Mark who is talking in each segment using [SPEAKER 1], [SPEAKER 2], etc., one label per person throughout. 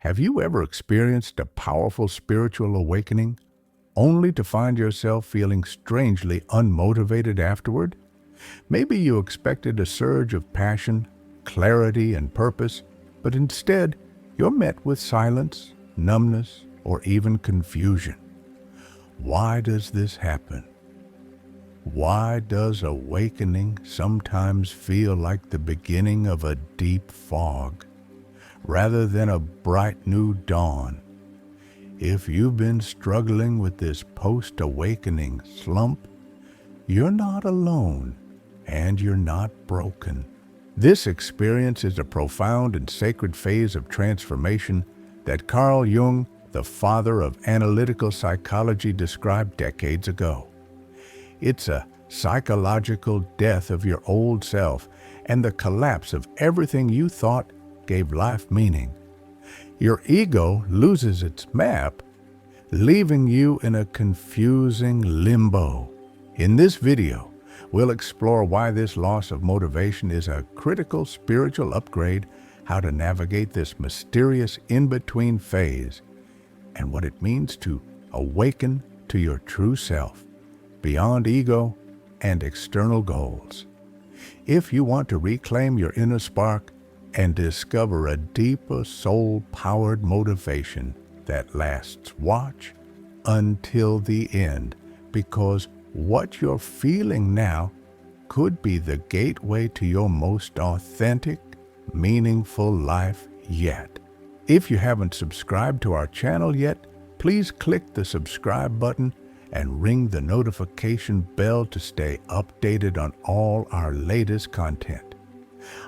[SPEAKER 1] Have you ever experienced a powerful spiritual awakening only to find yourself feeling strangely unmotivated afterward? Maybe you expected a surge of passion, clarity, and purpose, but instead you're met with silence, numbness, or even confusion. Why does this happen? Why does awakening sometimes feel like the beginning of a deep fog, rather than a bright new dawn? If you've been struggling with this post-awakening slump, you're not alone, and you're not broken. This experience is a profound and sacred phase of transformation that Carl Jung, the father of analytical psychology, described decades ago. It's a psychological death of your old self and the collapse of everything you thought gave life meaning. Your ego loses its map, leaving you in a confusing limbo. In this video, we'll explore why this loss of motivation is a critical spiritual upgrade, how to navigate this mysterious in-between phase, and what it means to awaken to your true self, beyond ego and external goals. If you want to reclaim your inner spark and discover a deeper soul-powered motivation that lasts, watch until the end, because what you're feeling now could be the gateway to your most authentic, meaningful life yet. If you haven't subscribed to our channel yet, please click the subscribe button and ring the notification bell to stay updated on all our latest content.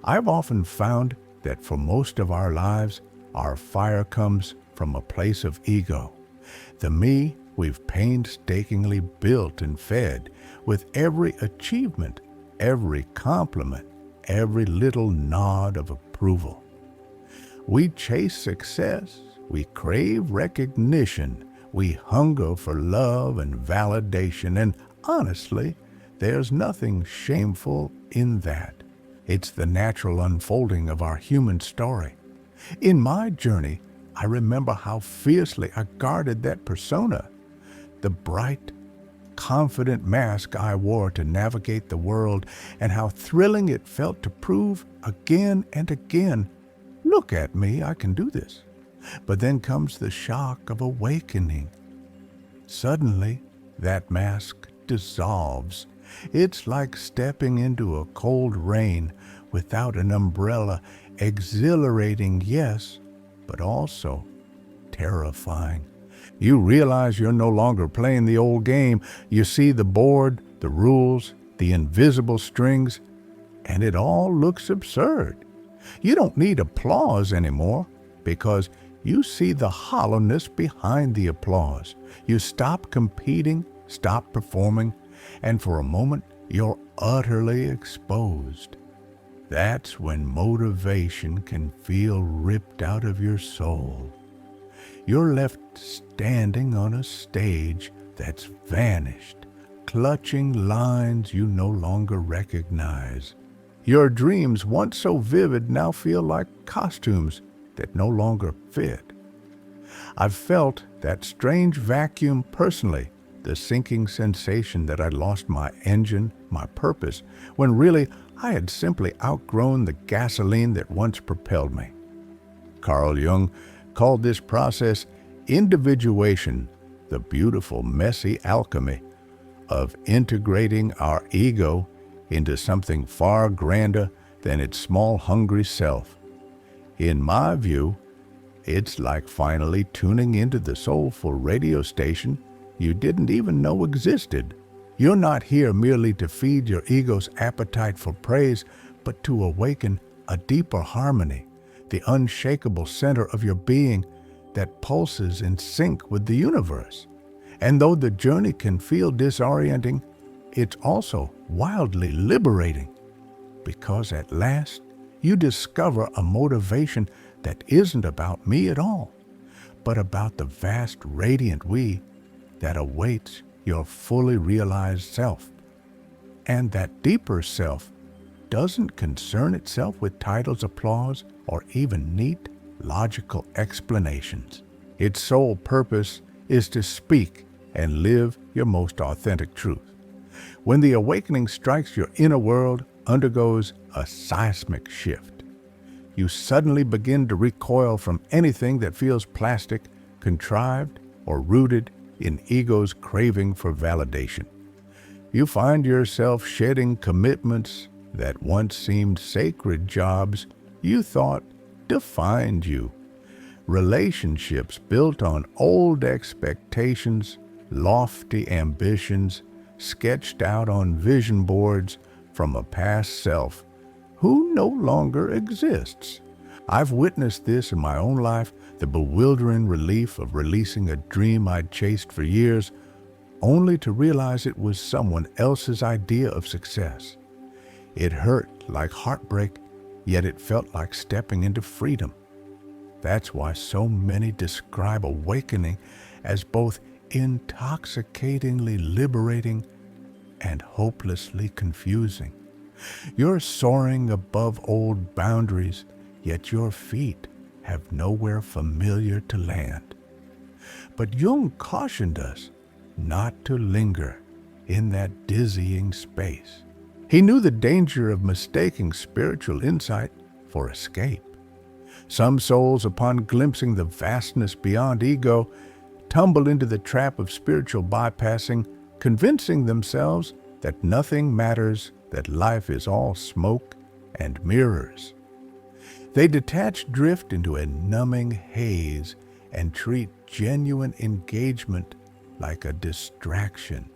[SPEAKER 1] I've often found that for most of our lives, our fire comes from a place of ego. The me we've painstakingly built and fed with every achievement, every compliment, every little nod of approval. We chase success, we crave recognition, we hunger for love and validation, and honestly, there's nothing shameful in that. It's the natural unfolding of our human story. In my journey, I remember how fiercely I guarded that persona, the bright, confident mask I wore to navigate the world, and how thrilling it felt to prove again and again, look at me, I can do this. But then comes the shock of awakening. Suddenly, that mask dissolves. It's like stepping into a cold rain without an umbrella, exhilarating, yes, but also terrifying. You realize you're no longer playing the old game. You see the board, the rules, the invisible strings, and it all looks absurd. You don't need applause anymore because you see the hollowness behind the applause. You stop competing, stop performing, and for a moment, you're utterly exposed. That's when motivation can feel ripped out of your soul. You're left standing on a stage that's vanished, clutching lines you no longer recognize. Your dreams, once so vivid, now feel like costumes that no longer fit. I've felt that strange vacuum personally, the sinking sensation that I'd lost my engine, my purpose, when really I had simply outgrown the gasoline that once propelled me. Carl Jung called this process individuation, the beautiful, messy alchemy of integrating our ego into something far grander than its small, hungry self. In my view, it's like finally tuning into the soulful radio station you didn't even know existed. You're not here merely to feed your ego's appetite for praise, but to awaken a deeper harmony, the unshakable center of your being that pulses in sync with the universe. And though the journey can feel disorienting, it's also wildly liberating, because at last you discover a motivation that isn't about me at all, but about the vast radiant we that awaits your fully realized self. And that deeper self doesn't concern itself with titles, applause, or even neat, logical explanations. Its sole purpose is to speak and live your most authentic truth. When the awakening strikes, your inner world undergoes a seismic shift. You suddenly begin to recoil from anything that feels plastic, contrived, or rooted in ego's craving for validation. You find yourself shedding commitments that once seemed sacred jobs you thought defined you. Relationships built on old expectations, lofty ambitions, sketched out on vision boards from a past self who no longer exists. I've witnessed this in my own life, the bewildering relief of releasing a dream I'd chased for years, only to realize it was someone else's idea of success. It hurt like heartbreak, yet it felt like stepping into freedom. That's why so many describe awakening as both intoxicatingly liberating and hopelessly confusing. You're soaring above old boundaries, yet your feet have nowhere familiar to land. But Jung cautioned us not to linger in that dizzying space. He knew the danger of mistaking spiritual insight for escape. Some souls, upon glimpsing the vastness beyond ego, tumble into the trap of spiritual bypassing, convincing themselves that nothing matters, that life is all smoke and mirrors. They detach drift into a numbing haze and treat genuine engagement like a distraction.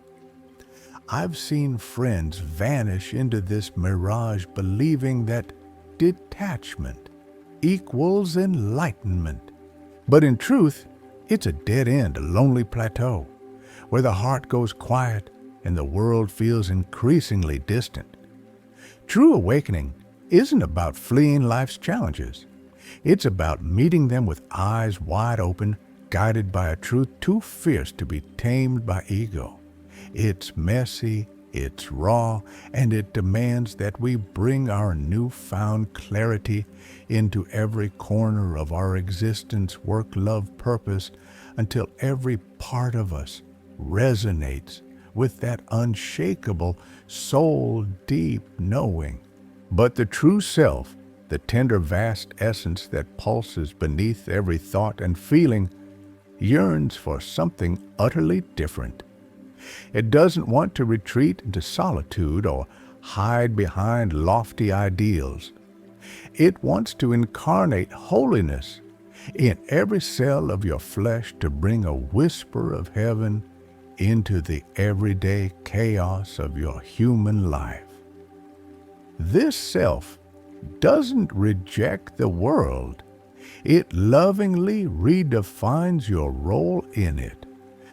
[SPEAKER 1] I've seen friends vanish into this mirage believing that detachment equals enlightenment. But in truth, it's a dead end, a lonely plateau, where the heart goes quiet and the world feels increasingly distant. True awakening isn't about fleeing life's challenges. It's about meeting them with eyes wide open, guided by a truth too fierce to be tamed by ego. It's messy, it's raw, and it demands that we bring our newfound clarity into every corner of our existence, work, love, purpose, until every part of us resonates with that unshakable, soul-deep knowing. But the true self, the tender, vast essence that pulses beneath every thought and feeling, yearns for something utterly different. It doesn't want to retreat into solitude or hide behind lofty ideals. It wants to incarnate holiness in every cell of your flesh, to bring a whisper of heaven into the everyday chaos of your human life. This self doesn't reject the world. It lovingly redefines your role in it.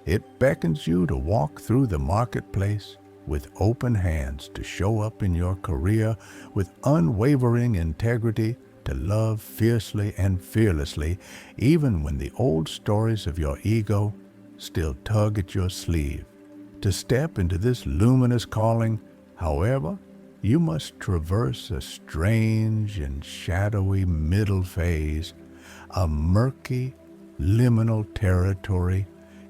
[SPEAKER 1] It beckons you to walk through the marketplace with open hands, to show up in your career with unwavering integrity, to love fiercely and fearlessly, even when the old stories of your ego still tug at your sleeve. To step into this luminous calling, however, you must traverse a strange and shadowy middle phase, a murky, liminal territory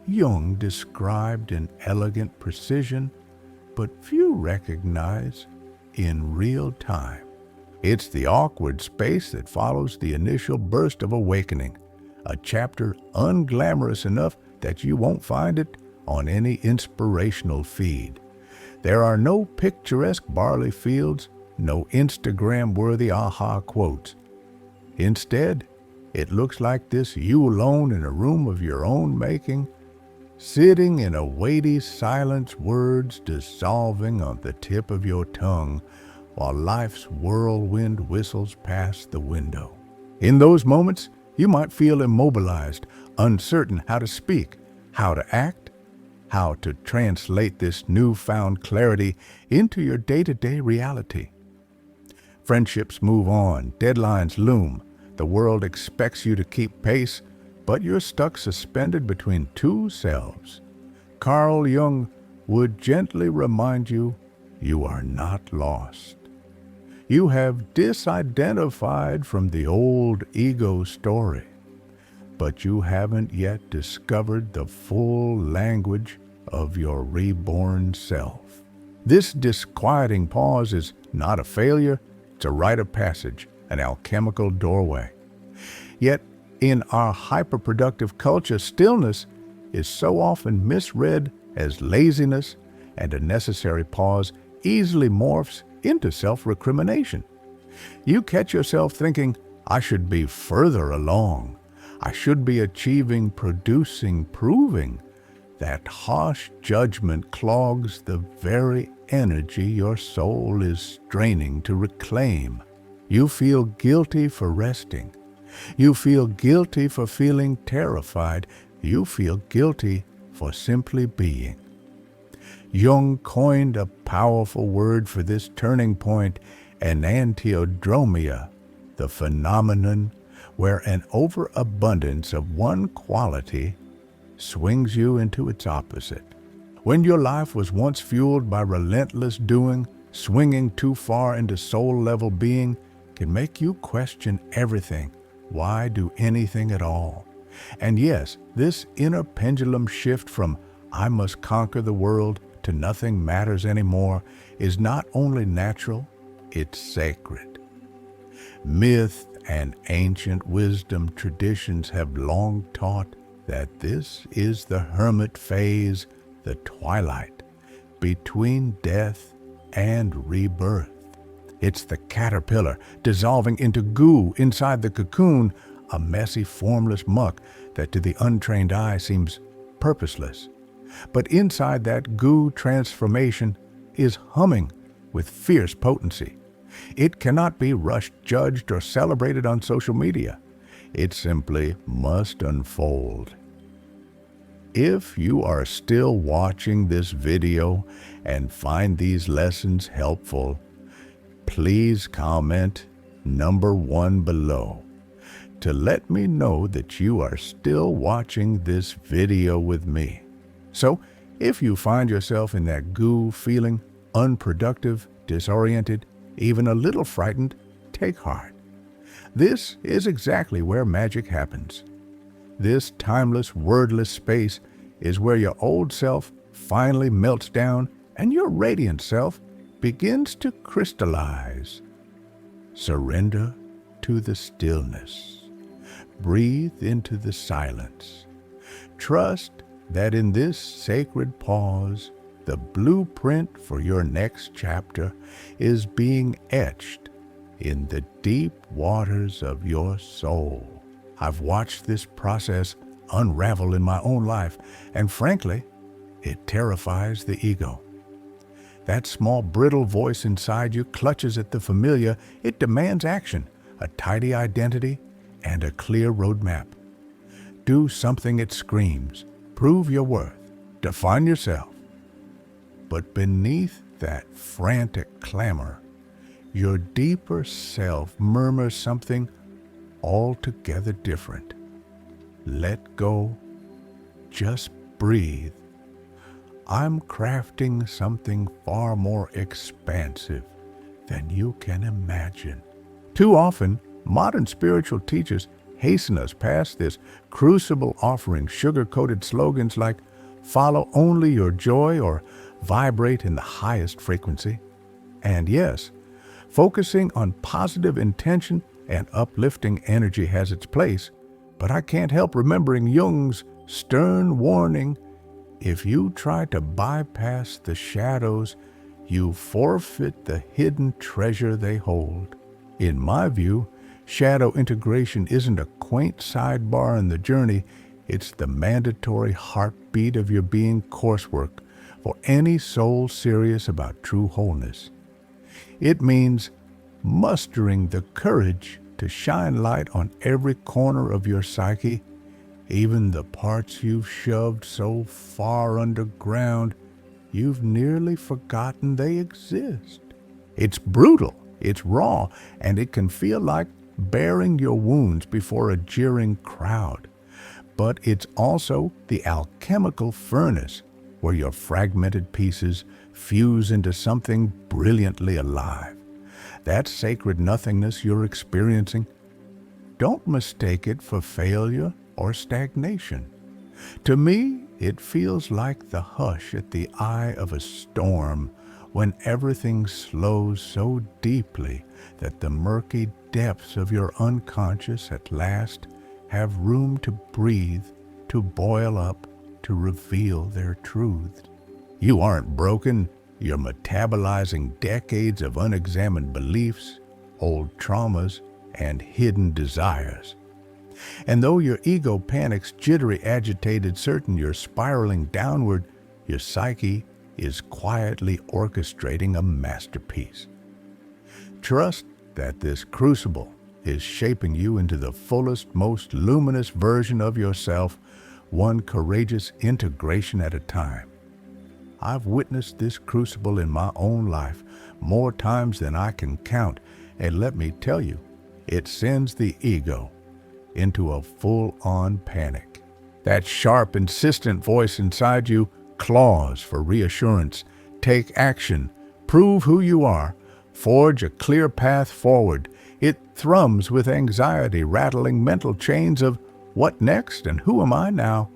[SPEAKER 1] Jung described in elegant precision, but few recognize in real time. It's the awkward space that follows the initial burst of awakening, a chapter unglamorous enough that you won't find it on any inspirational feed. There are no picturesque barley fields, no Instagram-worthy aha quotes. Instead, it looks like this, you alone in a room of your own making, sitting in a weighty silence, words dissolving on the tip of your tongue while life's whirlwind whistles past the window. In those moments, you might feel immobilized, uncertain how to speak, how to act, how to translate this newfound clarity into your day-to-day reality. Friendships move on, deadlines loom, the world expects you to keep pace, but you're stuck suspended between two selves. Carl Jung would gently remind you, you are not lost. You have disidentified from the old ego story, but you haven't yet discovered the full language of your reborn self. This disquieting pause is not a failure, it's a rite of passage, an alchemical doorway. Yet, in our hyperproductive culture, stillness is so often misread as laziness, and a necessary pause easily morphs into self-recrimination. You catch yourself thinking, I should be further along. I should be achieving, producing, proving. That harsh judgment clogs the very energy your soul is straining to reclaim. You feel guilty for resting. You feel guilty for feeling terrified. You feel guilty for simply being. Jung coined a powerful word for this turning point, enantiodromia, the phenomenon where an overabundance of one quality swings you into its opposite. When your life was once fueled by relentless doing, swinging too far into soul-level being can make you question everything. Why do anything at all? And yes, this inner pendulum shift from I must conquer the world to nothing matters anymore is not only natural, it's sacred. Myth and ancient wisdom traditions have long taught that this is the hermit phase, the twilight, between death and rebirth. It's the caterpillar dissolving into goo inside the cocoon, a messy, formless muck that to the untrained eye seems purposeless. But inside that goo, transformation is humming with fierce potency. It cannot be rushed, judged, or celebrated on social media. It simply must unfold. If you are still watching this video and find these lessons helpful, please comment number 1 below to let me know that you are still watching this video with me. So, if you find yourself in that goo feeling unproductive, disoriented, even a little frightened, take heart. This is exactly where magic happens. This timeless, wordless space is where your old self finally melts down and your radiant self begins to crystallize. Surrender to the stillness. Breathe into the silence. Trust that in this sacred pause, the blueprint for your next chapter is being etched in the deep waters of your soul. I've watched this process unravel in my own life, and frankly, it terrifies the ego. That small, brittle voice inside you clutches at the familiar. It demands action, a tidy identity, and a clear roadmap. Do something it screams. Prove your worth. Define yourself. But beneath that frantic clamor, your deeper self murmurs something altogether different. Let go. Just breathe. I'm crafting something far more expansive than you can imagine. Too often, modern spiritual teachers hasten us past this crucible offering sugar-coated slogans like follow only your joy or vibrate in the highest frequency. And yes, focusing on positive intention and uplifting energy has its place, but I can't help remembering Jung's stern warning: if you try to bypass the shadows, you forfeit the hidden treasure they hold. In my view, shadow integration isn't a quaint sidebar in the journey, it's the mandatory heartbeat of your being coursework for any soul serious about true wholeness. It means mustering the courage to shine light on every corner of your psyche, even the parts you've shoved so far underground you've nearly forgotten they exist. It's brutal, it's raw, and it can feel like bearing your wounds before a jeering crowd. But it's also the alchemical furnace where your fragmented pieces fuse into something brilliantly alive. That sacred nothingness you're experiencing, don't mistake it for failure or stagnation. To me, it feels like the hush at the eye of a storm when everything slows so deeply that the murky depths of your unconscious at last have room to breathe, to boil up, to reveal their truths. You aren't broken. You're metabolizing decades of unexamined beliefs, old traumas, and hidden desires. And though your ego panics, jittery, agitated, certain you're spiraling downward, your psyche is quietly orchestrating a masterpiece. Trust that this crucible is shaping you into the fullest, most luminous version of yourself, one courageous integration at a time. I've witnessed this crucible in my own life more times than I can count, and let me tell you, it sends the ego into a full-on panic. That sharp, insistent voice inside you claws for reassurance. Take action. Prove who you are. Forge a clear path forward. It thrums with anxiety, rattling mental chains of what next and who am I now?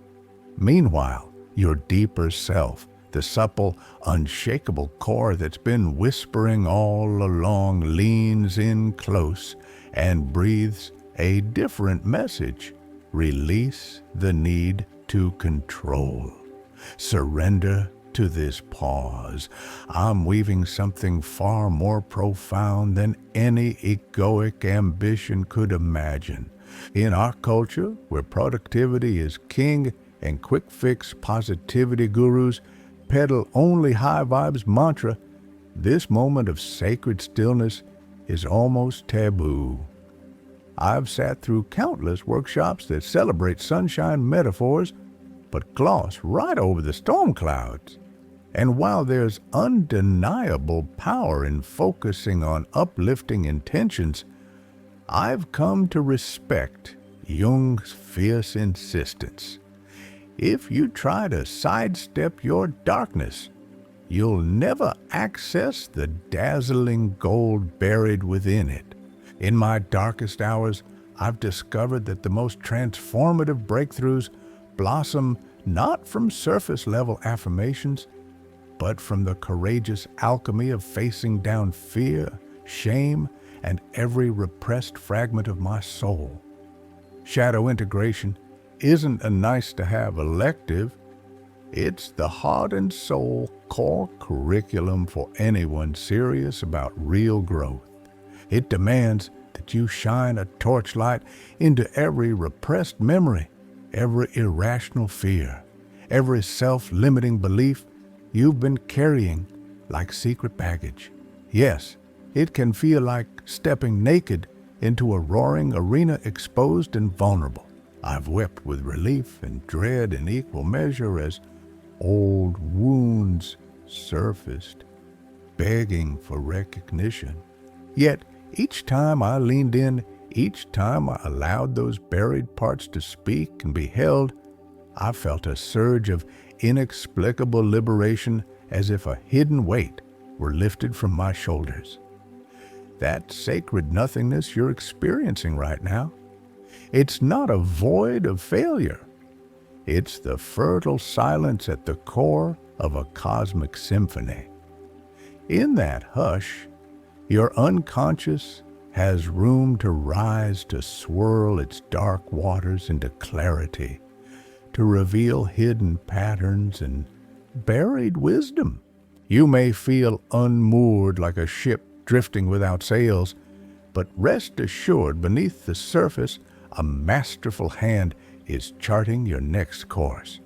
[SPEAKER 1] Meanwhile, your deeper self, the supple, unshakable core that's been whispering all along, leans in close and breathes a different message. Release the need to control. Surrender to this pause. I'm weaving something far more profound than any egoic ambition could imagine. In our culture, where productivity is king and quick-fix positivity gurus peddle only high vibes mantra, this moment of sacred stillness is almost taboo. I've sat through countless workshops that celebrate sunshine metaphors, but gloss right over the storm clouds. And while there's undeniable power in focusing on uplifting intentions, I've come to respect Jung's fierce insistence. If you try to sidestep your darkness, you'll never access the dazzling gold buried within it. In my darkest hours, I've discovered that the most transformative breakthroughs blossom not from surface-level affirmations, but from the courageous alchemy of facing down fear, shame, and every repressed fragment of my soul. Shadow integration isn't a nice-to-have elective. It's the heart and soul core curriculum for anyone serious about real growth. It demands that you shine a torchlight into every repressed memory, every irrational fear, every self-limiting belief you've been carrying like secret baggage. Yes, it can feel like stepping naked into a roaring arena, exposed and vulnerable. I've wept with relief and dread in equal measure as old wounds surfaced, begging for recognition. Yet, each time I leaned in, each time I allowed those buried parts to speak and be held, I felt a surge of inexplicable liberation, as if a hidden weight were lifted from my shoulders. That sacred nothingness you're experiencing right now, it's not a void of failure. It's the fertile silence at the core of a cosmic symphony. In that hush, your unconscious has room to rise, to swirl its dark waters into clarity, to reveal hidden patterns and buried wisdom. You may feel unmoored like a ship drifting without sails, but rest assured beneath the surface, a masterful hand is charting your next course.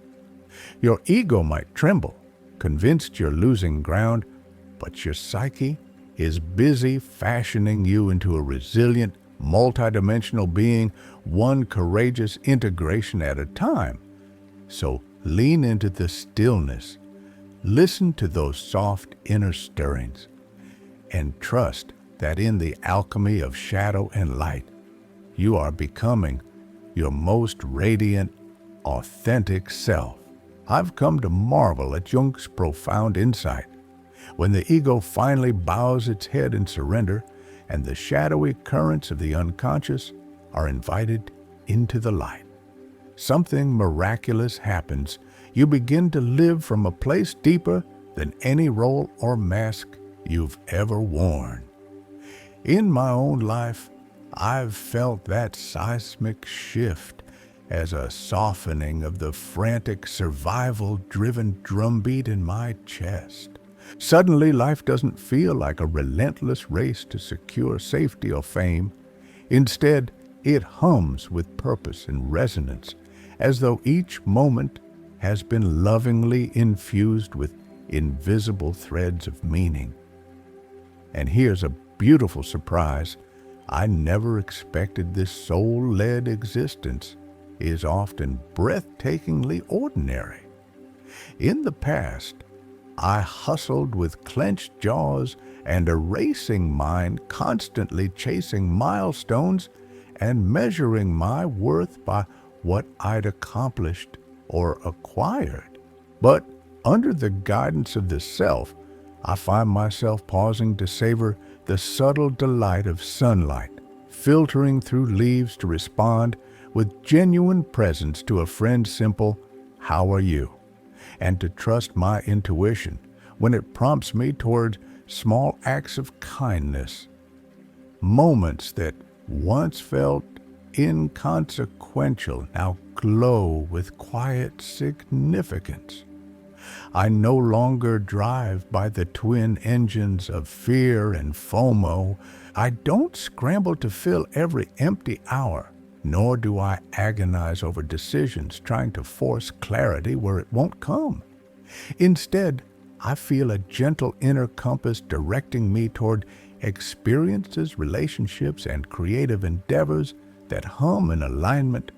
[SPEAKER 1] Your ego might tremble, convinced you're losing ground, but your psyche is busy fashioning you into a resilient, multidimensional being, one courageous integration at a time. So lean into the stillness, listen to those soft inner stirrings, and trust that in the alchemy of shadow and light, you are becoming your most radiant, authentic self. I've come to marvel at Jung's profound insight. When the ego finally bows its head in surrender and the shadowy currents of the unconscious are invited into the light. Something miraculous happens. You begin to live from a place deeper than any role or mask you've ever worn. In my own life, I've felt that seismic shift as a softening of the frantic, survival-driven drumbeat in my chest. Suddenly, life doesn't feel like a relentless race to secure safety or fame. Instead, it hums with purpose and resonance, as though each moment has been lovingly infused with invisible threads of meaning. And here's a beautiful surprise. I never expected this soul-led existence is often breathtakingly ordinary. In the past, I hustled with clenched jaws and a racing mind, constantly chasing milestones and measuring my worth by what I'd accomplished or acquired. But under the guidance of the self, I find myself pausing to savor the subtle delight of sunlight, filtering through leaves to respond with genuine presence to a friend's simple, "How are you?" and to trust my intuition when it prompts me toward small acts of kindness. Moments that once felt inconsequential now glow with quiet significance. I no longer drive by the twin engines of fear and FOMO. I don't scramble to fill every empty hour, nor do I agonize over decisions trying to force clarity where it won't come. Instead, I feel a gentle inner compass directing me toward experiences, relationships, and creative endeavors that hum in alignment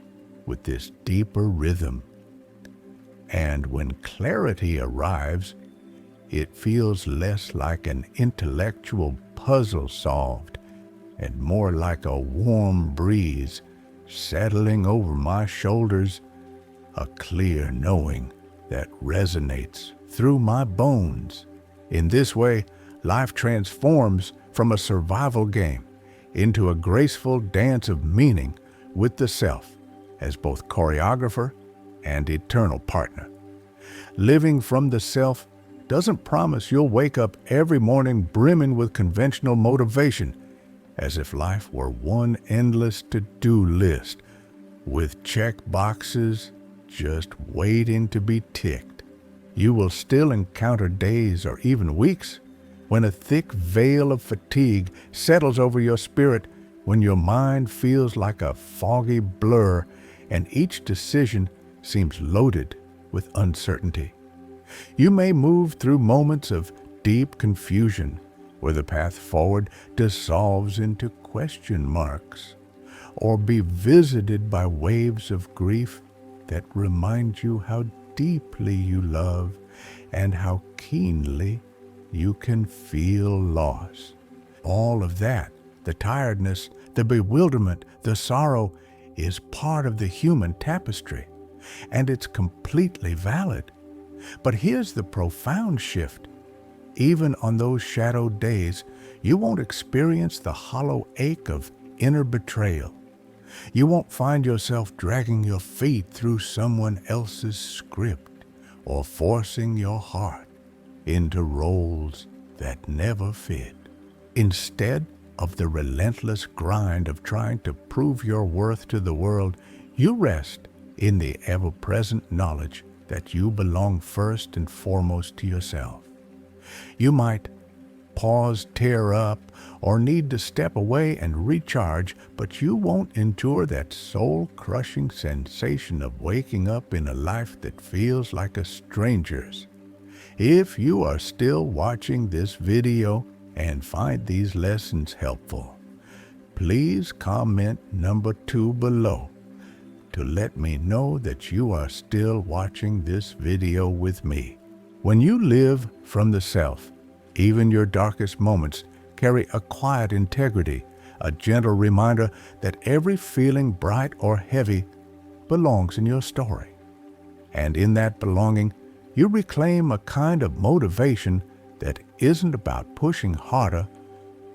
[SPEAKER 1] with this deeper rhythm. And when clarity arrives, it feels less like an intellectual puzzle solved and more like a warm breeze settling over my shoulders, a clear knowing that resonates through my bones. In this way, life transforms from a survival game into a graceful dance of meaning with the self as both choreographer and eternal partner. Living from the self doesn't promise you'll wake up every morning brimming with conventional motivation, as if life were one endless to-do list with check boxes just waiting to be ticked. You will still encounter days or even weeks when a thick veil of fatigue settles over your spirit, when your mind feels like a foggy blur and each decision seems loaded with uncertainty. You may move through moments of deep confusion where the path forward dissolves into question marks, or be visited by waves of grief that remind you how deeply you love and how keenly you can feel loss. All of that, the tiredness, the bewilderment, the sorrow, is part of the human tapestry, and it's completely valid. But here's the profound shift. Even on those shadowed days, you won't experience the hollow ache of inner betrayal. You won't find yourself dragging your feet through someone else's script or forcing your heart into roles that never fit. Instead of the relentless grind of trying to prove your worth to the world, you rest in the ever-present knowledge that you belong first and foremost to yourself. You might pause, tear up, or need to step away and recharge, but you won't endure that soul-crushing sensation of waking up in a life that feels like a stranger's. If you are still watching this video and find these lessons helpful, please comment number 2 below to let me know that you are still watching this video with me. When you live from the self, even your darkest moments carry a quiet integrity, a gentle reminder that every feeling, bright or heavy, belongs in your story. And in that belonging, you reclaim a kind of motivation that isn't about pushing harder,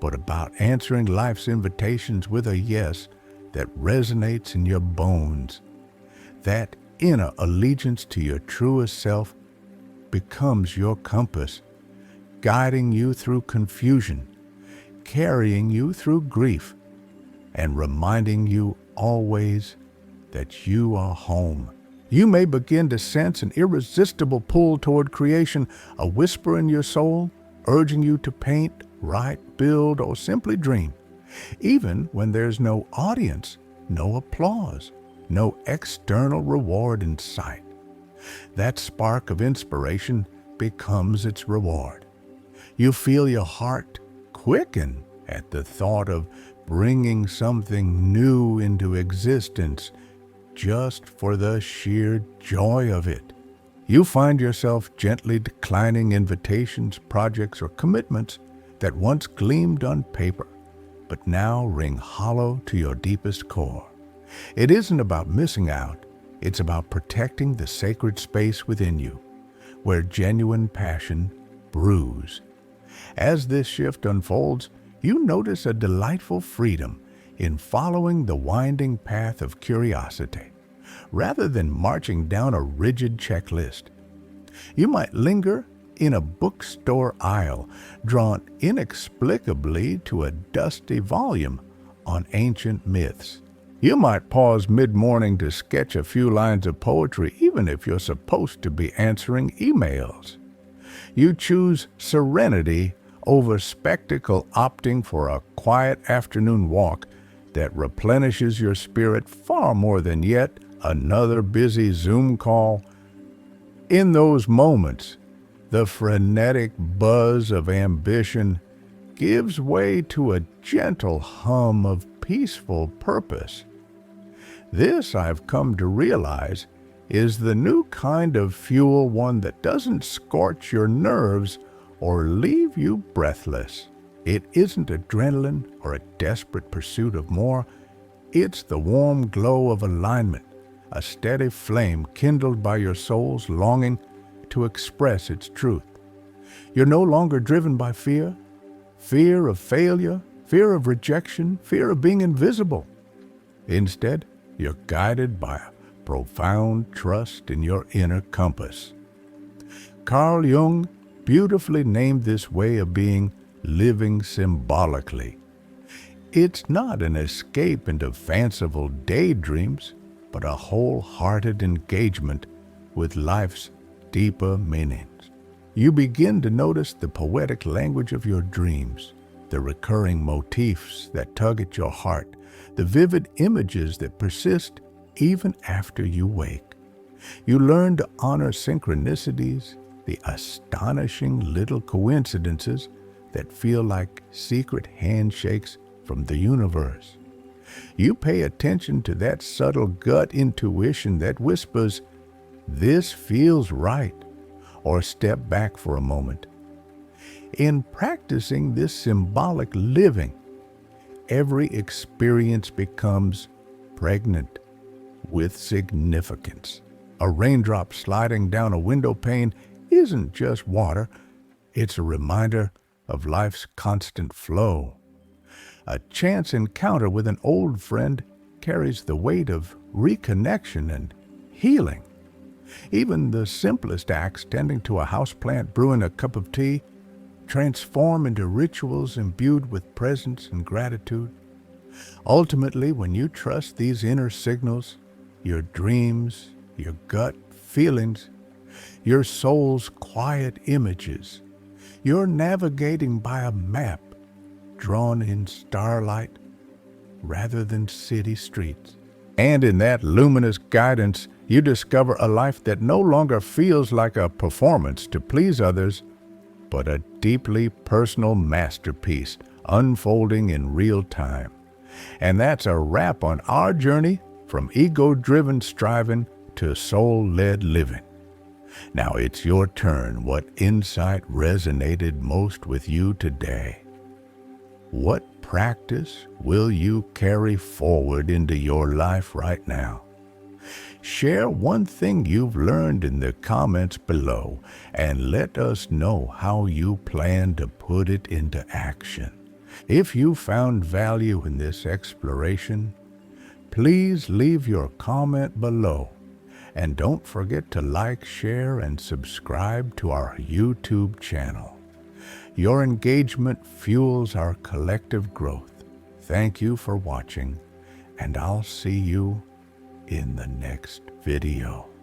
[SPEAKER 1] but about answering life's invitations with a yes that resonates in your bones. That inner allegiance to your truest self becomes your compass, guiding you through confusion, carrying you through grief, and reminding you always that you are home. You may begin to sense an irresistible pull toward creation, a whisper in your soul urging you to paint, write, build, or simply dream, even when there's no audience, no applause, no external reward in sight. That spark of inspiration becomes its reward. You feel your heart quicken at the thought of bringing something new into existence just for the sheer joy of it. You find yourself gently declining invitations, projects, or commitments that once gleamed on paper, but now ring hollow to your deepest core. It isn't about missing out, it's about protecting the sacred space within you, where genuine passion brews. As this shift unfolds, you notice a delightful freedom in following the winding path of curiosity, rather than marching down a rigid checklist. You might linger in a bookstore aisle, drawn inexplicably to a dusty volume on ancient myths. You might pause mid-morning to sketch a few lines of poetry, even if you're supposed to be answering emails. You choose serenity over spectacle, opting for a quiet afternoon walk that replenishes your spirit far more than yet another busy Zoom call. In those moments, the frenetic buzz of ambition gives way to a gentle hum of peaceful purpose. This, I've come to realize, is the new kind of fuel, one that doesn't scorch your nerves or leave you breathless. It isn't adrenaline or a desperate pursuit of more. It's the warm glow of alignment, a steady flame kindled by your soul's longing to express its truth. You're no longer driven by fear of failure, fear of rejection, fear of being invisible. Instead, you're guided by a profound trust in your inner compass. Carl Jung beautifully named this way of being living symbolically. It's not an escape into fanciful daydreams, but a wholehearted engagement with life's deeper meanings. You begin to notice the poetic language of your dreams, the recurring motifs that tug at your heart, the vivid images that persist even after you wake. You learn to honor synchronicities, the astonishing little coincidences that feel like secret handshakes from the universe. You pay attention to that subtle gut intuition that whispers, "This feels right," or step back for a moment. In practicing this symbolic living, every experience becomes pregnant with significance. A raindrop sliding down a window pane isn't just water, it's a reminder of life's constant flow. A chance encounter with an old friend carries the weight of reconnection and healing. Even the simplest acts, tending to a houseplant, brewing a cup of tea, transform into rituals imbued with presence and gratitude. Ultimately, when you trust these inner signals, your dreams, your gut feelings, your soul's quiet images, you're navigating by a map drawn in starlight rather than city streets. And in that luminous guidance, you discover a life that no longer feels like a performance to please others, but a deeply personal masterpiece unfolding in real time. And that's a wrap on our journey from ego-driven striving to soul-led living. Now it's your turn. What insight resonated most with you today? What practice will you carry forward into your life right now? Share one thing you've learned in the comments below and let us know how you plan to put it into action. If you found value in this exploration, please leave your comment below. And don't forget to like, share, and subscribe to our YouTube channel. Your engagement fuels our collective growth. Thank you for watching, and I'll see you in the next video.